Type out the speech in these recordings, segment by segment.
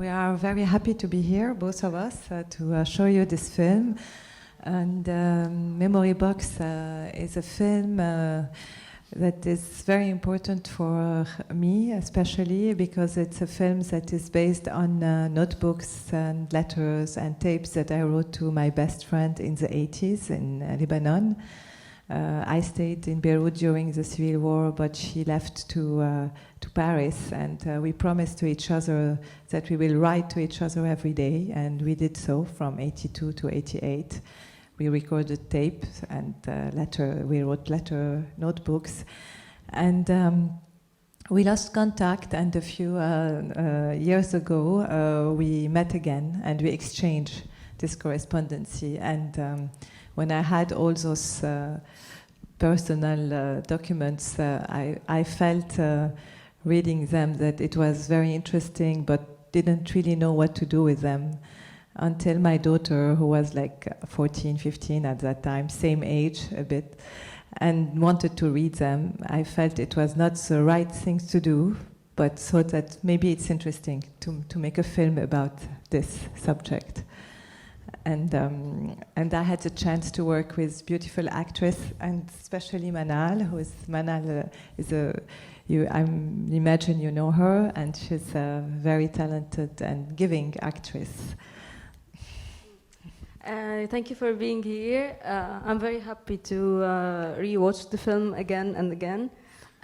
We are very happy to be here, both of us, to show you this film. And Memory Box is a film that is very important for me, especially because it's a film that is based on notebooks and letters and tapes that I wrote to my best friend in the 80s in Lebanon. I stayed in Beirut during the civil war, but she left to Paris, and we promised to each other that we will write to each other every day, and we did so from 82 to 88. We recorded tapes and we wrote letter notebooks, and we lost contact, and a few years ago we met again and we exchanged this correspondence. And when I had all those personal documents, I felt reading them that it was very interesting, but didn't really know what to do with them until my daughter, who was like 14, 15 at that time, same age a bit, and wanted to read them. I felt it was not the right thing to do, but thought that maybe it's interesting to make a film about this subject. And I had the chance to work with beautiful actress, and especially Manal, I imagine you know her, and she's a very talented and giving actress. Thank you for being here. I'm very happy to re-watch the film again and again.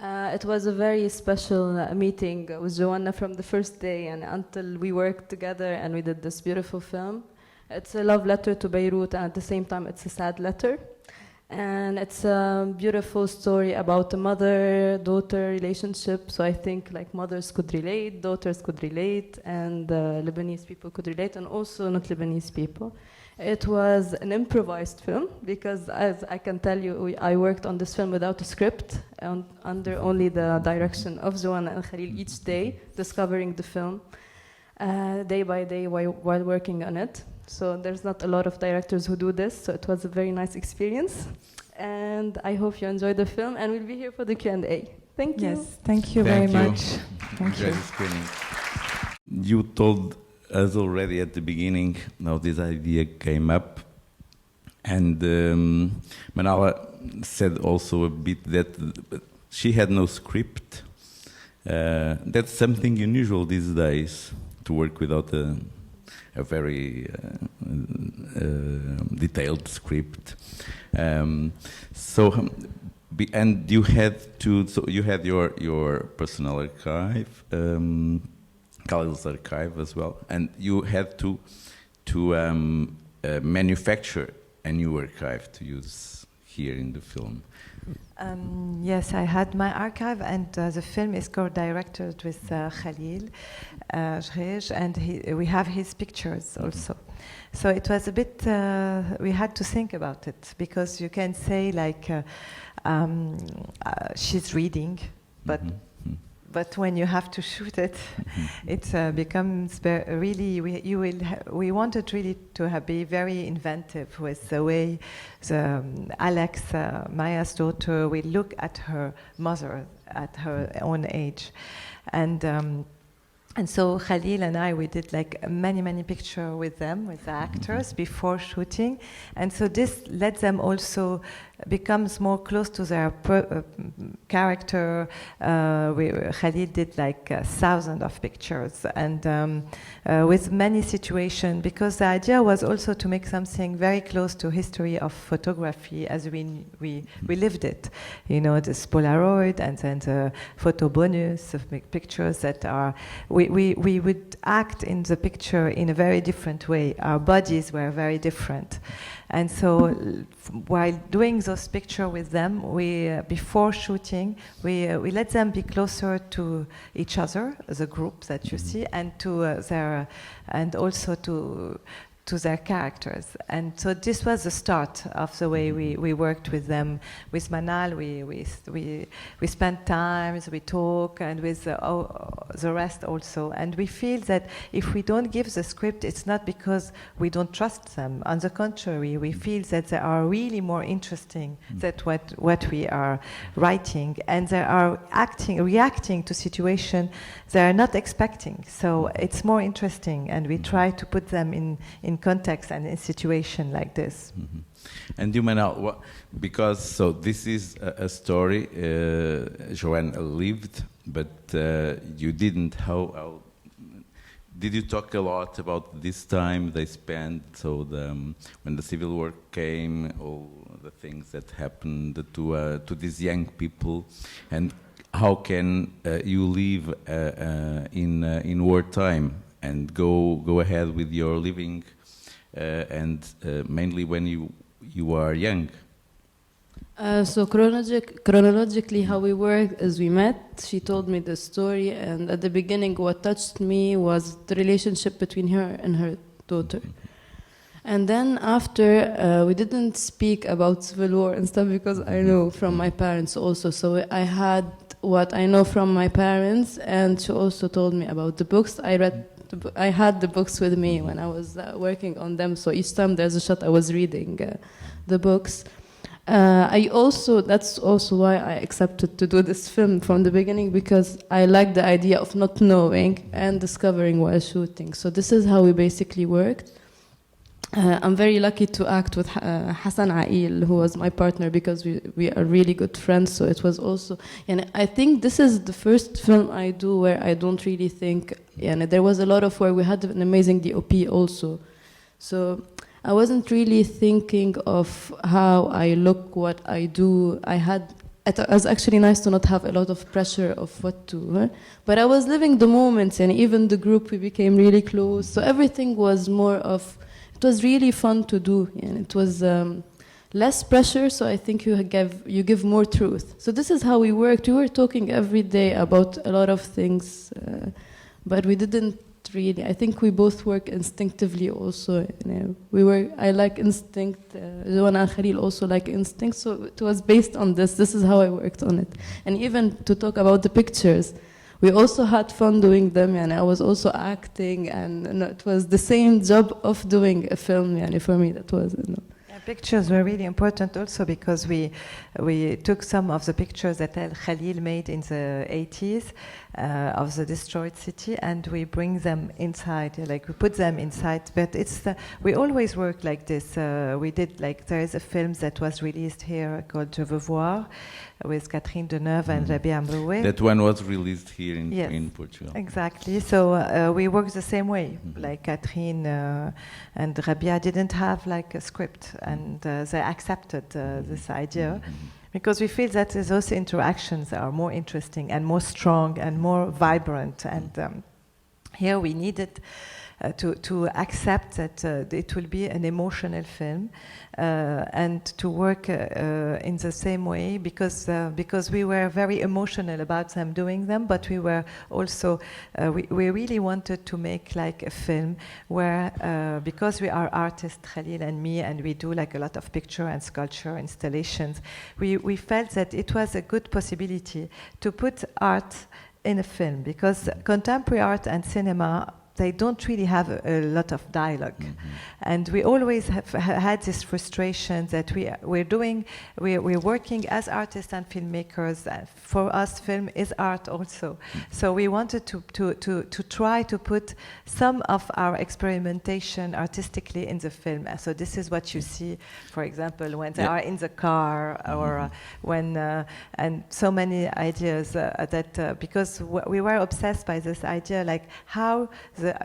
It was a very special meeting with Joana from the first day and until we worked together and we did this beautiful film. It's a love letter to Beirut, and at the same time it's a sad letter. And it's a beautiful story about a mother-daughter relationship. So I think like mothers could relate, daughters could relate, and Lebanese people could relate, and also not Lebanese people. It was an improvised film because, as I can tell you, I worked on this film without a script, under only the direction of Joana and Khalil each day, discovering the film day by day while working on it. So there's not a lot of directors who do this, so it was a very nice experience. And I hope you enjoy the film, and we'll be here for the Q&A. Thank you. Yes, thank you very much. Thank you. You told us already at the beginning how this idea came up, and Manal said also a bit that she had no script. That's something unusual these days, to work without a very detailed script. And you had to, so you had your personal archive, Khalil's archive as well, and you had to manufacture a new archive to use here in the film. Yes, I had my archive, and the film is co-directed with Khalil Jrej, and we have his pictures also. So it was a bit, we had to think about it, because you can say like she's reading, but but when you have to shoot it, it becomes really, we wanted really to be very inventive with the way Alex, Maya's daughter, will look at her mother at her own age. And so Khalil and I, we did like many pictures with them, with the actors before shooting. And so this lets them also becomes more close to their character. Khalil did like thousands of pictures, and with many situations, because the idea was also to make something very close to history of photography as we lived it. You know, this Polaroid and then the photo bonus of pictures that are, we would act in the picture in a very different way. Our bodies were very different. And so while doing those pictures with them, before shooting, we let them be closer to each other, the group that you see, and also to their characters. And so this was the start of the way we worked with them. With Manal, we spent times, we talk, and with the rest also. And we feel that if we don't give the script, it's not because we don't trust them. On the contrary, we feel that they are really more interesting than what we are writing, and they are reacting to situation they are not expecting. So it's more interesting, and we try to put them in context and in situation like this. Mm-hmm. And you, Manal, because so this is a story Joana lived, but you didn't. How did you talk a lot about this time they spent? So when the civil war came, all the things that happened to these young people, and how can you live in wartime and go ahead with your living, and mainly when you are young? So chronologically, how we worked is we met, she told me the story, and at the beginning what touched me was the relationship between her and her daughter. And then after, we didn't speak about civil war and stuff because I know from my parents also. So I had what I know from my parents, and she also told me about the books. I had the books with me when I was working on them. So each time there's a shot, I was reading the books. That's also why I accepted to do this film from the beginning, because I like the idea of not knowing and discovering while shooting. So this is how we basically worked. I'm very lucky to act with Hassan Ail, who was my partner, because we are really good friends. So it was also, and I think this is the first film I do where I don't really think, and there was a lot of where we had an amazing DOP also. So I wasn't really thinking of how I look, what I do. It was actually nice to not have a lot of pressure of what to, but I was living the moments, and even the group, we became really close. So everything was more of, it was really fun to do, and it was less pressure. So I think you give more truth. So this is how we worked. We were talking every day about a lot of things, but we didn't really. I think we both work instinctively also. I like instinct. Joana and Khalil also like instinct. So it was based on this. This is how I worked on it. And even to talk about the pictures, we also had fun doing them, and I was also acting, and it was the same job of doing a film. And for me, that was. Pictures were really important also because we took some of the pictures that El Khalil made in the 80s of the destroyed city, and we bring them inside, like we put them inside. But we always work like this. We did, like, there is a film that was released here called Je veux voir, with Catherine Deneuve and Rabia Mboué. That one was released here in Portugal. Exactly. So we work the same way. Like Catherine and Rabia didn't have like a script, and they accepted this idea because we feel that those interactions are more interesting and more strong and more vibrant. And here we needed to accept that it will be an emotional film and to work in the same way because we were very emotional about them doing them, but we were also we really wanted to make like a film where because we are artists, Khalil and me, and we do like a lot of picture and sculpture installations, we felt that it was a good possibility to put art in a film, because contemporary art and cinema, they don't really have a lot of dialogue. And we always have had this frustration that we're working as artists and filmmakers. For us, film is art also. So we wanted to try to put some of our experimentation artistically in the film. So this is what you see, for example, when they are in the car, or when, and so many ideas that, because we were obsessed by this idea, like how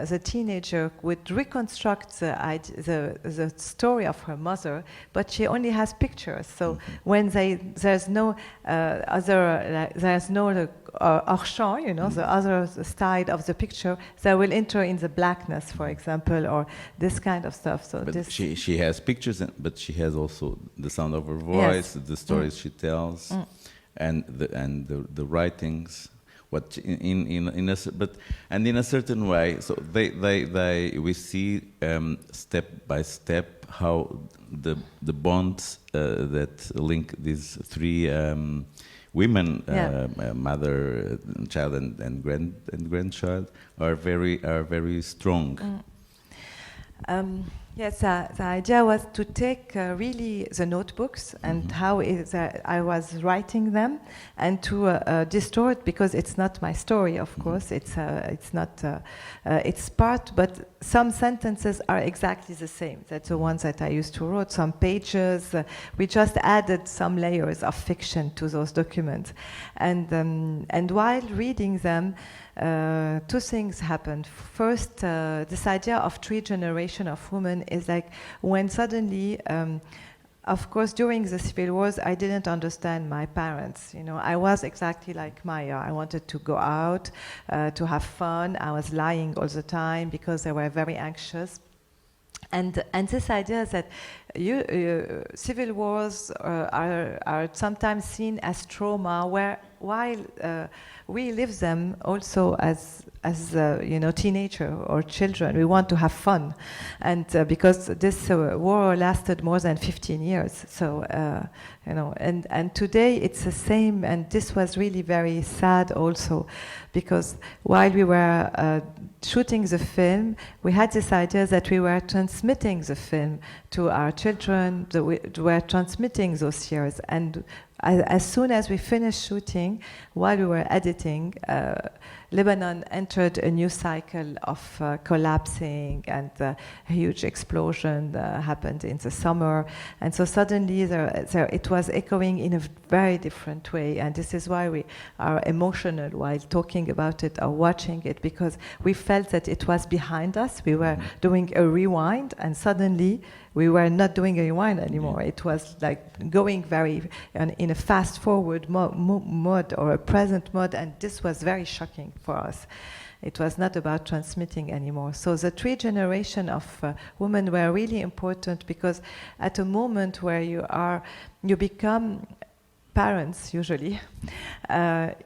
the teenager would reconstruct the story of her mother, but she only has pictures. So when there's no there's no hors champ, the other side of the picture, they will enter in the blackness, for example, or this kind of stuff. So but she has pictures, but she has also the sound of her voice, the stories she tells, and the writings. What in a certain way, so we see step by step how the bonds that link these three women, mother, child, and grandchild, are very strong. Yes, the idea was to take really the notebooks and how I was writing them, and to distort, because it's not my story, of course. It's not. It's part, but some sentences are exactly the same. That's the ones that I used to write. Some pages, we just added some layers of fiction to those documents, and while reading them, two things happened. First, this idea of 3 generations of women is like when suddenly, of course, during the civil wars, I didn't understand my parents. You know, I was exactly like Maya. I wanted to go out, to have fun. I was lying all the time because they were very anxious. And this idea that civil wars are sometimes seen as trauma, while we live them also as teenager or children. We want to have fun, and because this war lasted more than 15 years, so and today it's the same. And this was really very sad also, because while we were shooting the film, we had this idea that we were transmitting the film to our children, that we were transmitting those years. And as soon as we finished shooting, while we were editing, Lebanon entered a new cycle of collapsing, and a huge explosion happened in the summer. And so suddenly it was echoing in a very different way. And this is why we are emotional while talking about it or watching it, because we felt that it was behind us. We were doing a rewind, and suddenly we were not doing a rewind anymore. It was like going very in a fast forward mode or a present mode, and this was very shocking for us. It was not about transmitting anymore. So the 3 generations of women were really important, because at a moment where you become parents, usually,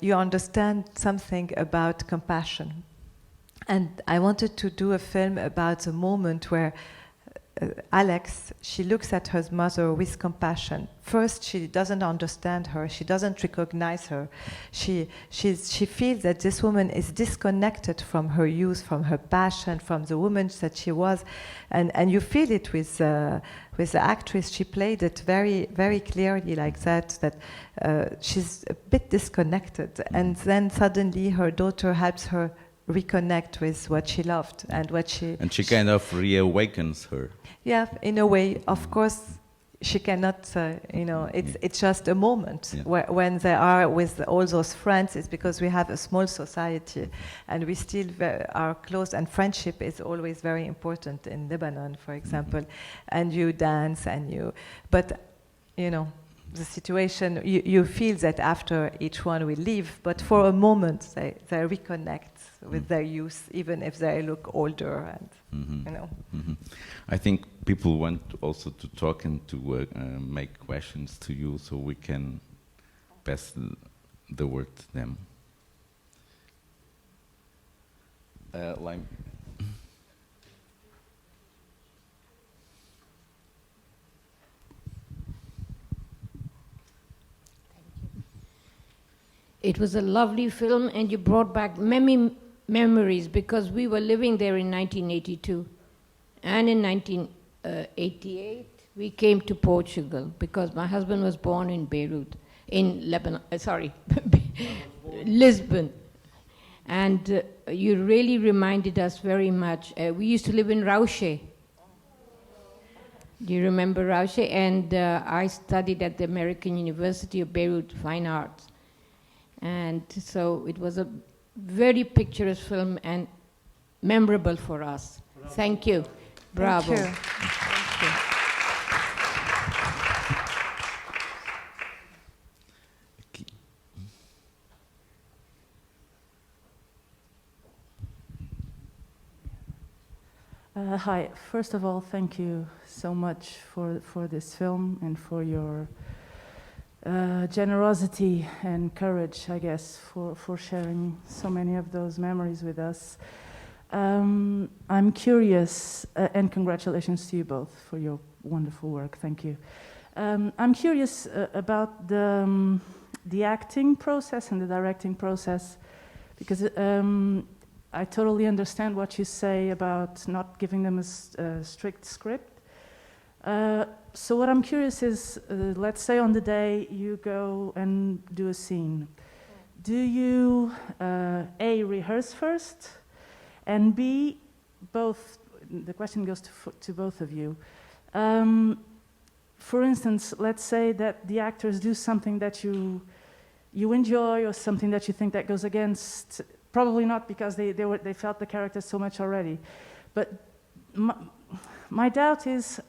you understand something about compassion. And I wanted to do a film about the moment where Alex, she looks at her mother with compassion. First, she doesn't understand her. She doesn't recognize her. She feels that this woman is disconnected from her youth, from her passion, from the woman that she was, and you feel it with the actress. She played it very, very clearly like that. That she's a bit disconnected, and then suddenly her daughter helps her reconnect with what she loved and what she kind of reawakens her. Yeah, in a way. Of course, she cannot. It's just a moment when they are with all those friends. It's because we have a small society, and we still are close. And friendship is always very important in Lebanon, for example. And you dance, but the situation. You feel that after each one will leave, but for a moment they reconnect with their youth, even if they look older, and I think people want also to talk and to make questions to you, so we can pass the word to them. It was a lovely film, and you brought back many memories, because we were living there in 1982. And in 1988, we came to Portugal, because my husband was born in Beirut, in Lebanon, Lisbon. And you really reminded us very much. We used to live in Rauche. Do you remember Rauche? And I studied at the American University of Beirut Fine Arts. And so it was a very picturesque film and memorable for us. Bravo. Thank you. Bravo. Thank you. Thank you. Hi. First of all, thank you so much for this film and for your generosity and courage, I guess, for sharing so many of those memories with us. I'm curious, and congratulations to you both for your wonderful work. Thank you. I'm curious about the acting process and the directing process, because I totally understand what you say about not giving them a strict script. So what I'm curious is, let's say on the day you go and do a scene, do you A, rehearse first, and B, both, the question goes to both of you. For instance, let's say that the actors do something that you enjoy, or something that you think that goes against, probably not because they felt the character so much already. But my doubt is,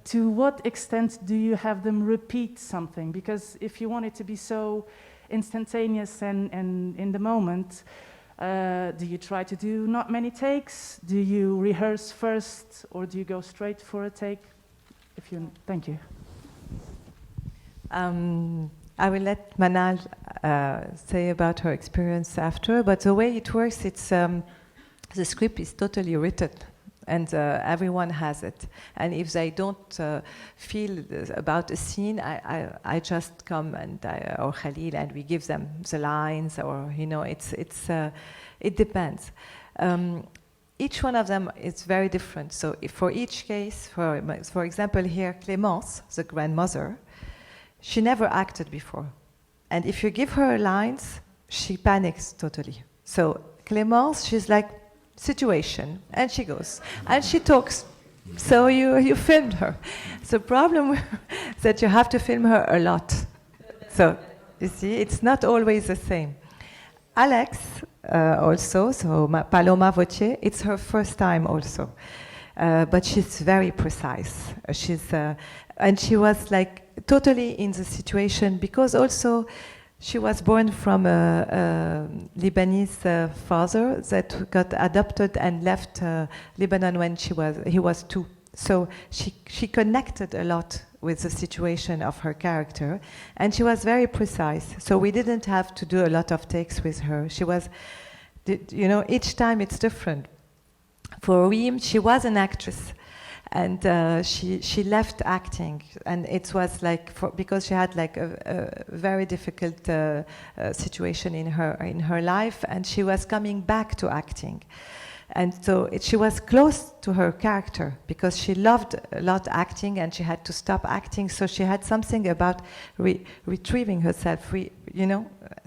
to what extent do you have them repeat something? Because if you want it to be so instantaneous and in the moment, do you try to do not many takes? Do you rehearse first, or do you go straight for a take? Thank you. I will let Manal say about her experience after, but the way it works, it's the script is totally written, and everyone has it. And if they don't feel about a scene, I just come and or Khalil, and we give them the lines, or it depends. Each one of them is very different. So if for each case, for example here, Clémence, the grandmother, she never acted before. And if you give her lines, she panics totally. So Clémence, she's like, situation, and she goes, and she talks. So you filmed her. The problem is that you have to film her a lot. So you see, it's not always the same. Alex also, so Paloma Vautier, it's her first time also. But she's very precise. And she was like totally in the situation, because also she was born from a Lebanese father that got adopted and left Lebanon when he was 2. So she connected a lot with the situation of her character, and she was very precise. So we didn't have to do a lot of takes with her. She was, each time it's different. For Reem, she was an actress, and she left acting, and it was like because she had like a very difficult situation in her life, and she was coming back to acting. And so she was close to her character, because she loved a lot acting, and she had to stop acting. So she had something about retrieving herself,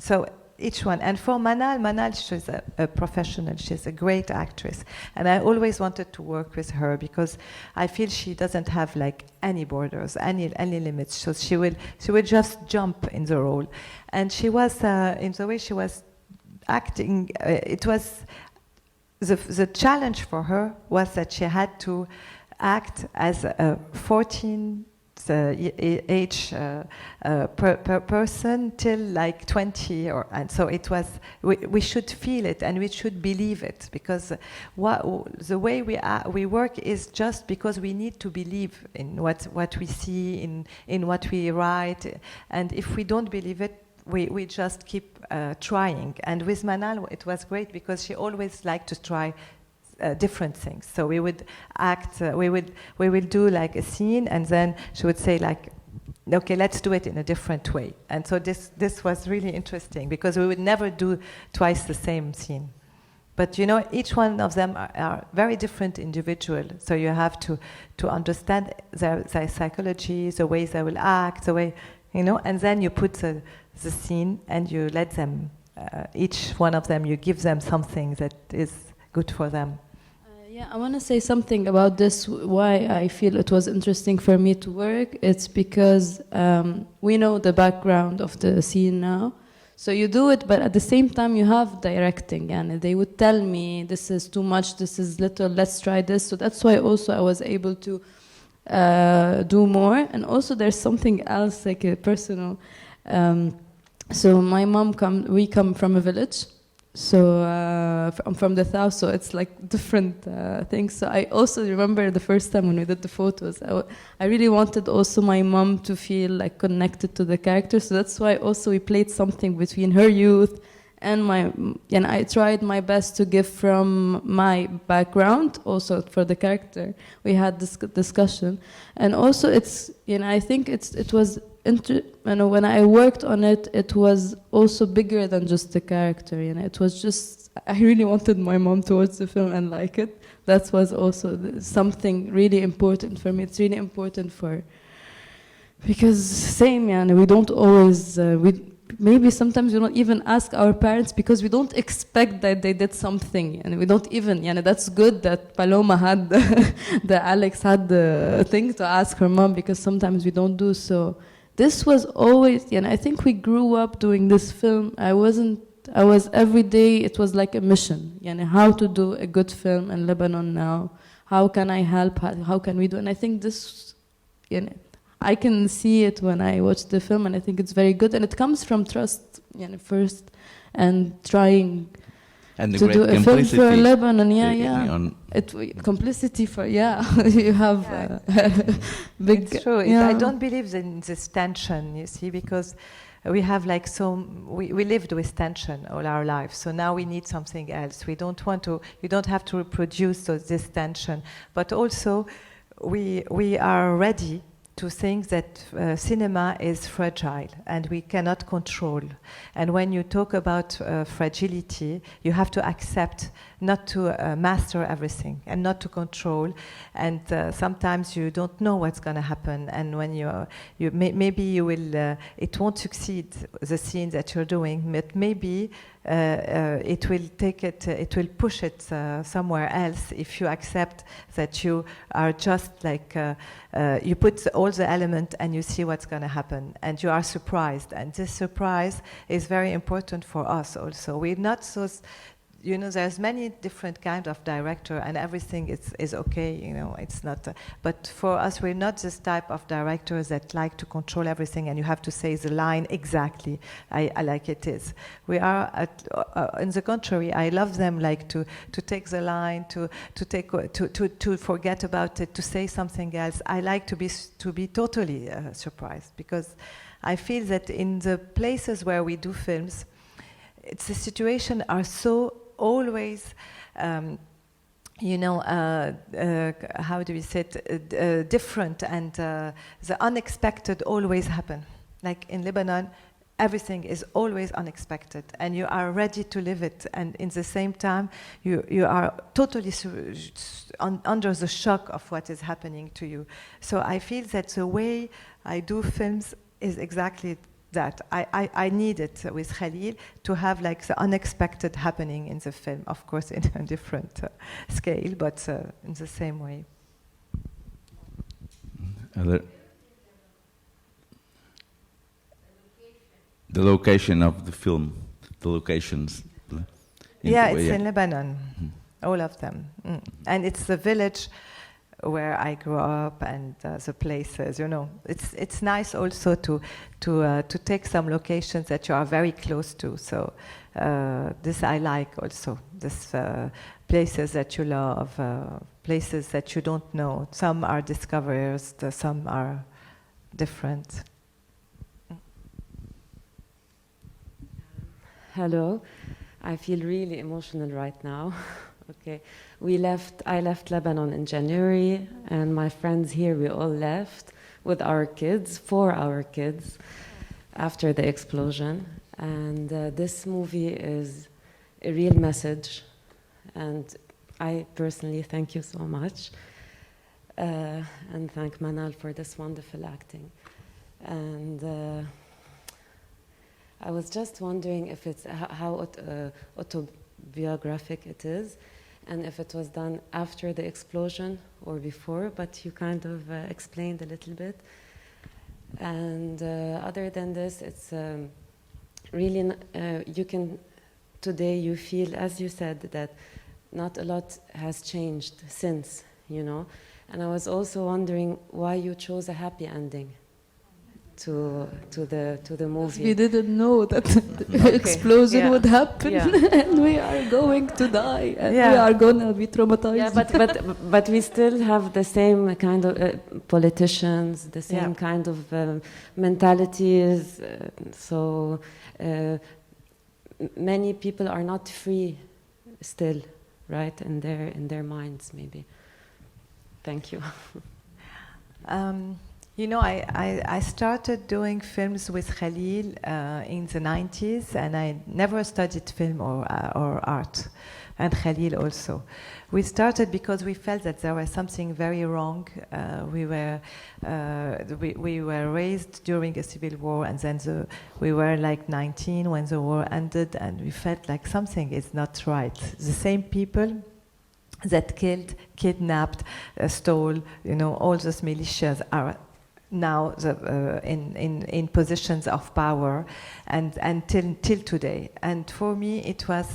So each one. And for Manal, she's a professional. She's a great actress. And I always wanted to work with her, because I feel she doesn't have like any borders, any limits. So she will just jump in the role. And she was, in the way she was acting, it was, the challenge for her was that she had to act as a 14 age person till like 20, and so it was. We should feel it, and we should believe it, because the way we work is just because we need to believe in what we see, in what we write, and if we don't believe it, we just keep trying. And with Manal, it was great, because she always liked to try different things. So we would act, we would do like a scene, and then she would say like, okay, let's do it in a different way. And so this was really interesting, because we would never do twice the same scene. But each one of them are very different individual. So you have to understand their psychology, the ways they will act, the way, and then you put the scene, and you let them, each one of them, you give them something that is good for them. Yeah, I want to say something about this, why I feel it was interesting for me to work. It's because we know the background of the scene now. So you do it, but at the same time you have directing, and they would tell me, this is too much, this is little, let's try this. So that's why also I was able to do more. And also there's something else, like a personal. So my mom we come from a village. So I'm from the south, so it's like different things. So I also remember the first time when we did the photos, I really wanted also my mom to feel like connected to the character. So that's why also we played something between her youth and and I tried my best to give from my background also for the character. We had this discussion, and also it's, I think it was when I worked on it, it was also bigger than just the character. It was just, I really wanted my mom to watch the film and like it. That was also something really important for me. It's really important because same, we don't always, maybe sometimes we don't even ask our parents because we don't expect that they did something, and we don't even, that's good that Paloma had, that Alex had the thing to ask her mom, because sometimes we don't do so. This was always, I think we grew up doing this film. I was every day, it was like a mission, how to do a good film in Lebanon now. How can I help? How can we do? And I think this, I can see it when I watch the film, and I think it's very good. And it comes from trust, first, and trying and to do a film for Lebanon. Complicity for, you have big... It's true. I don't believe in this tension, you see, because we have we lived with tension all our lives, so now we need something else. We don't want to, you don't have to reproduce this tension, but also we are ready to think that cinema is fragile and we cannot control. And when you talk about fragility, you have to accept not to master everything and not to control. And sometimes you don't know what's going to happen. And when maybe you will, it won't succeed, the scene that you're doing, but maybe it will push it somewhere else if you accept that you are just you put all the elements and you see what's going to happen, and you are surprised. And this surprise is very important for us also. We're not so... there's many different kind of director, and everything is okay, it's not... but for us, we're not this type of directors that like to control everything, and you have to say the line exactly, I like it is. We are, in the contrary, I love them to take the line, to forget about it, to say something else. I like to be totally surprised, because I feel that in the places where we do films, the situation are so always, how do we say it, different, and the unexpected always happen. Like in Lebanon, everything is always unexpected, and you are ready to live it, and in the same time, you are totally under the shock of what is happening to you. So I feel that the way I do films is exactly that. I need it with Khalil to have the unexpected happening in the film, of course in a different scale, but in the same way. The location of the film, the locations. It's in Lebanon, all of them. And it's the village where I grew up, and the places, it's nice also to take some locations that you are very close to. So this I like also, this places that you love, places that you don't know. Some are discoveries, some are different. Hello, I feel really emotional right now. Okay, I left Lebanon in January, and my friends here, we all left with our kids, for our kids, after the explosion. And this movie is a real message, and I personally thank you so much. And thank Manal for this wonderful acting. And I was just wondering if it's how autobiographic it is, and if it was done after the explosion or before, but you kind of explained a little bit. And other than this, it's really, today you feel, as you said, that not a lot has changed since, And I was also wondering why you chose a happy ending to the movie. We didn't know that the explosion would happen, and we are going to die, and we are going to be traumatized. Yeah, but we still have the same kind of politicians, the same kind of mentalities. So many people are not free still, right? In their minds, maybe. Thank you. You know, I started doing films with Khalil in the 90s, and I never studied film or art, and Khalil also. We started because we felt that there was something very wrong. We were raised during a civil war, and then we were like 19 when the war ended, and we felt like something is not right. The same people that killed, kidnapped, stole, you know, all those militias are now in positions of power, and till today. And for me, it was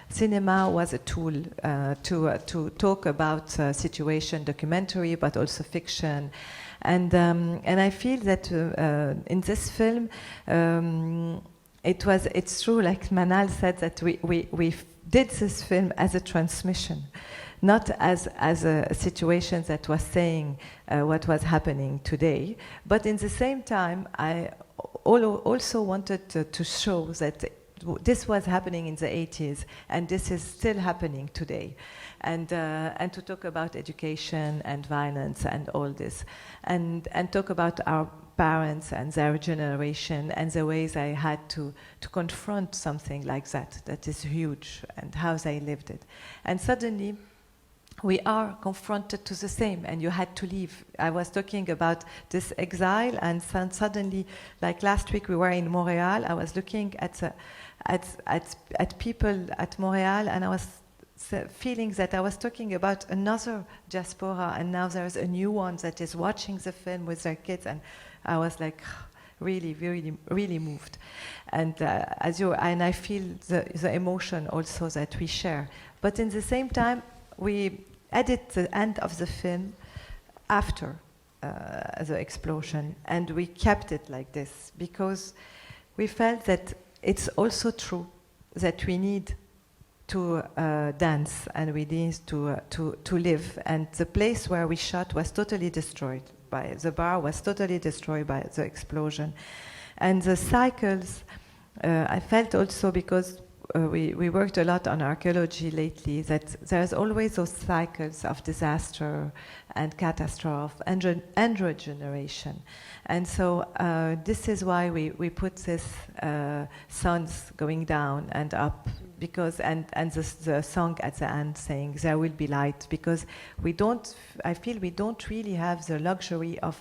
cinema was a tool to talk about situation, documentary, but also fiction. And I feel that in this film, it's true, like Manal said, that we did this film as a transmission, not as a situation that was saying what was happening today, but in the same time, I also wanted to show that this was happening in the 80s, and this is still happening today, and to talk about education and violence and all this, and talk about our parents and their generation and the ways I had to confront something like that is huge, and how they lived it. And suddenly, we are confronted to the same, and you had to leave. I was talking about this exile, and suddenly, like last week we were in Montreal, I was looking at people at Montreal, and I was feeling that I was talking about another diaspora, and now there's a new one that is watching the film with their kids, and I was like really, really, really moved. And and I feel the emotion also that we share. But in the same time, we edit the end of the film after the explosion, and we kept it like this because we felt that it's also true that we need to dance, and we need to live. And the place where we shot was totally destroyed. The bar was totally destroyed by the explosion. And the cycles, I felt also, because we worked a lot on archaeology lately, that there's always those cycles of disaster and catastrophe and regeneration. And so this is why we put this suns going down and up, because and the song at the end saying there will be light, because I feel we don't really have the luxury of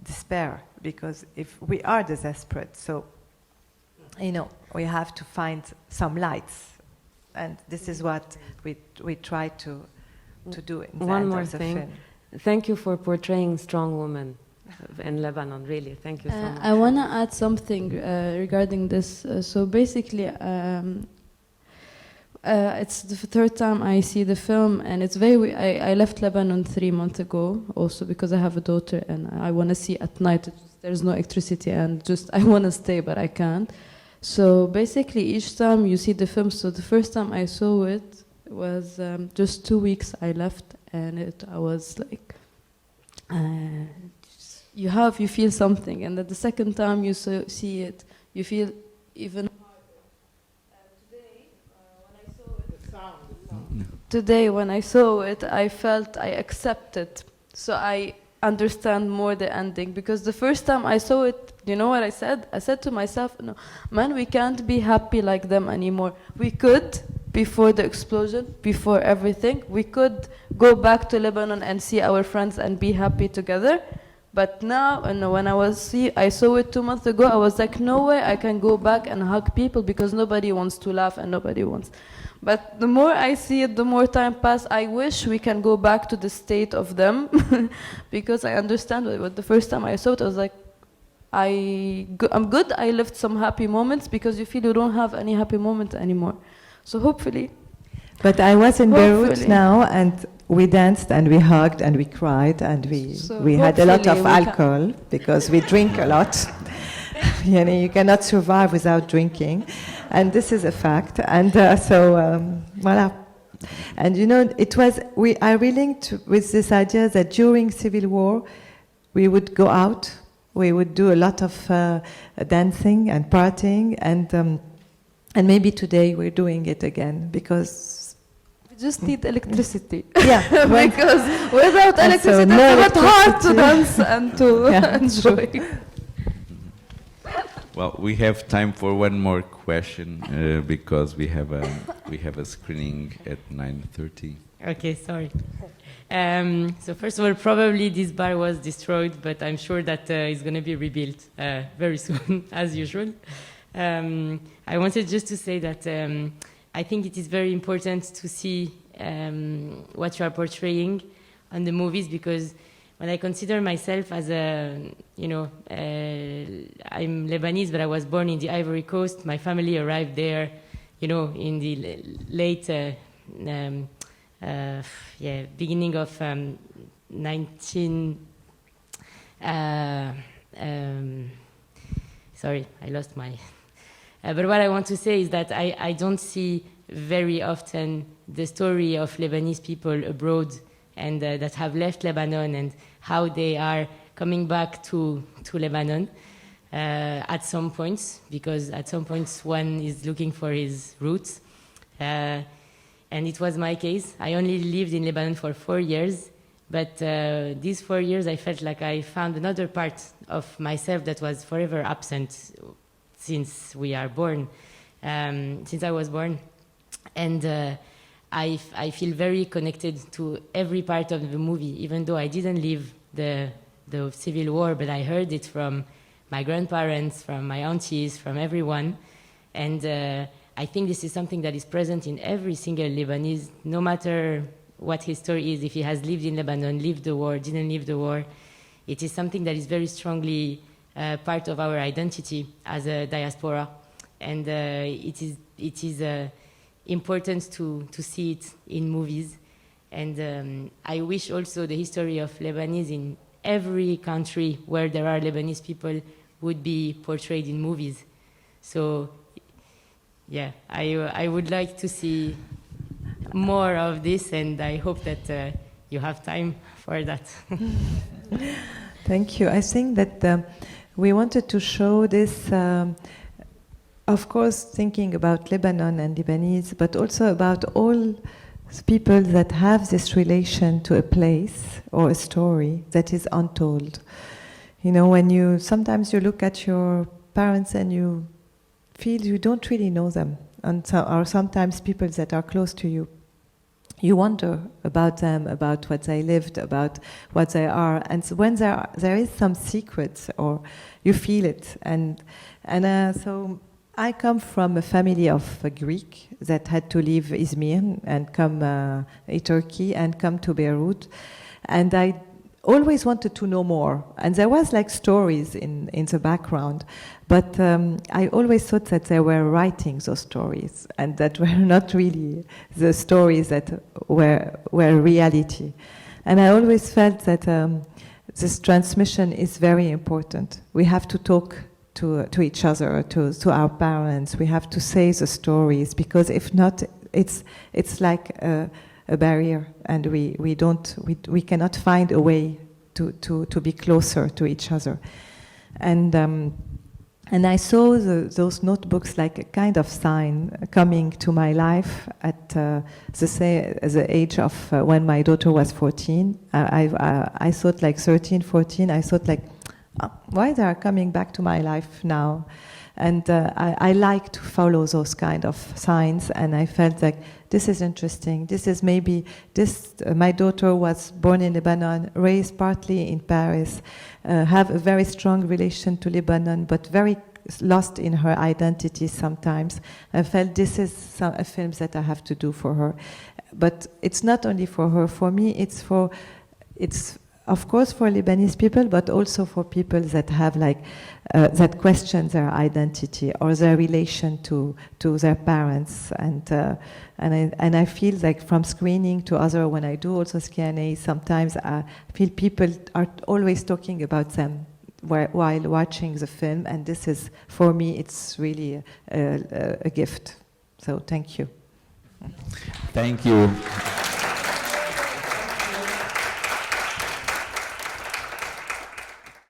despair, because if we are desperate, so you know, we have to find some lights, and this is what we try to do in the One end more of the thing. film. Thank you for portraying strong women in Lebanon, really. Thank you so much. I want to add something regarding this. So basically, it's the third time I see the film, and it's very. I left Lebanon 3 months ago, also because I have a daughter, and I want to see at night. There's no electricity, and just I want to stay, but I can't. So basically, each time you see the film, so the first time I saw it was just 2 weeks I left, and I was like, you feel something, and then the second time you see it, you feel even harder. Today, when I saw it, I felt I accepted, so I understand more the ending, because the first time I saw it, you know what I said? I said to myself, no, man, we can't be happy like them anymore. We could, before the explosion, before everything, we could go back to Lebanon and see our friends and be happy together. But now, when I saw it 2 months ago, I was like, no way I can go back and hug people, because nobody wants to laugh and nobody wants. But the more I see it, the more time passes. I wish we can go back to the state of them, because I understand what the first time I saw it, I was like, I'm good. I lived some happy moments, because you feel you don't have any happy moment anymore. So hopefully. But I was in Beirut now, and we danced and we hugged and we cried and we had a lot of alcohol, because we drink a lot. You know, you cannot survive without drinking, and this is a fact. And voila. And you know, I relinked with this idea that during civil war, we would go out, we would do a lot of dancing and partying, and maybe today we're doing it again, because just need electricity. Yeah, Because without And so electricity, no it's a bit hard to electricity. dance and to Yeah. enjoy. Well, we have time for one more question because we have a screening at 9:30. Okay, sorry. So first of all, probably this bar was destroyed, but I'm sure that it's going to be rebuilt very soon, as usual. I wanted just to say that I think it is very important to see what you are portraying on the movies, because when I consider myself as I'm Lebanese, but I was born in the Ivory Coast. My family arrived there, in the late, beginning of 19. Sorry, I lost my. But what I want to say is that I don't see very often the story of Lebanese people abroad and that have left Lebanon and how they are coming back to Lebanon at some points, because at some points one is looking for his roots. And it was my case. I only lived in Lebanon for 4 years, but these 4 years I felt like I found another part of myself that was forever absent since we are born, since I was born. And I feel very connected to every part of the movie, even though I didn't live the civil war, but I heard it from my grandparents, from my aunties, from everyone. And I think this is something that is present in every single Lebanese, no matter what his story is, if he has lived in Lebanon, lived the war, didn't live the war. It is something that is very strongly part of our identity as a diaspora. And it is important to see it in movies. And I wish also the history of Lebanese in every country where there are Lebanese people would be portrayed in movies. So, yeah, I would like to see more of this, and I hope that you have time for that. Thank you. I think that we wanted to show this, of course, thinking about Lebanon and Lebanese, but also about all people that have this relation to a place or a story that is untold. When sometimes you look at your parents and you feel you don't really know them, or sometimes people that are close to you. You wonder about them, about what they lived, about what they are, and so when there is some secret, or you feel it, so I come from a family of Greek that had to leave Izmir and come Turkey and come to Beirut, and I always wanted to know more, and there was like stories in the background, but I always thought that they were writing those stories and that were not really the stories that were reality. And I always felt that this transmission is very important. We have to talk to each other, to our parents. We have to say the stories, because if not, it's like a barrier, and we cannot find a way to be closer to each other. And I saw those notebooks like a kind of sign coming to my life at the age of when my daughter was 14. I thought like 13, 14. I thought like, why they are coming back to my life now? And I like to follow those kind of signs, and I felt like this is interesting. This is maybe this. My daughter was born in Lebanon, raised partly in Paris, have a very strong relation to Lebanon, but very lost in her identity sometimes. I felt this is a film that I have to do for her, but it's not only for her. For me, it's of course for Lebanese people, but also for people that have that question their identity or their relation to their parents, and I feel like from screening to other, when I do also Q&A, sometimes I feel people are always talking about them while watching the film, and this is, for me, it's really a gift. So thank you. Thank you.